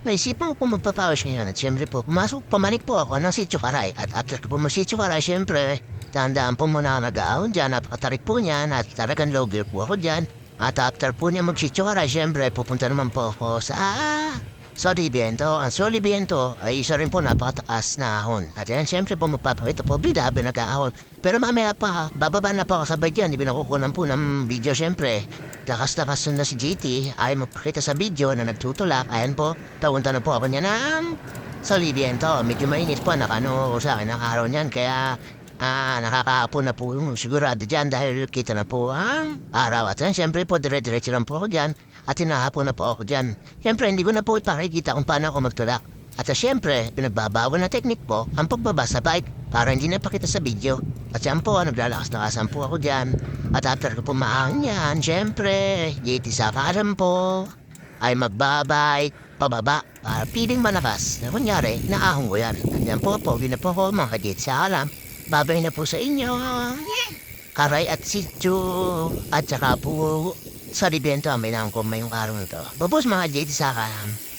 naisipan ko po magpapawas ngayon at siyempre po, pumanik po ako ng Sitio Karay. At after ko po Sitio Karay, siyempre, tandaan po muna ako nag-aahon dyan, napakatarik po niyan at talagang low gear po ako dyan. At after po niya mag-Sitio Karay, siyempre, pupunta naman po ako sa Soliviento. Ang Soliviento ay isa rin po napakataas na ahon. At yan, siyempre po magpapakita po, bidabi nag-aahon. Pero mamaya pa, bababa na po ako sabay dyan, hindi nakukunan po ng video siyempre. Lakas-lakas na si GT ay magpakita sa video na nagtutulak. Ayan po, taunta na po ako niya ng Soliviento. Medyo mainit po, nakano sa akin ang araw niyan. Kaya nakakaapo na po yung sigurado dyan dahil kita na po ang araw. At yan, siyempre po, dire-diretso lang po ako dyan. At hinahapon na po ako dyan. Siyempre, hindi ko na po ipakikita kung paano ako magtulak. At siyempre, pinagbabawal na teknik po ang pagbaba sa bike para hindi napakita sa video. At yan po, naglalakas-lakasan po ako dyan. At after ko pumahan yan, siyempre, yiti sa karam po ay magbabike pababa para piling malakas. Na kunyari, naahong ko yan. At yan po, pogi na po ko mga kajit sa alam. Babay na po sa inyo. Karay at Sitio. At saka po, Soliviento ang binang ko ngayong araw na to. Babos mga kajit sa alam.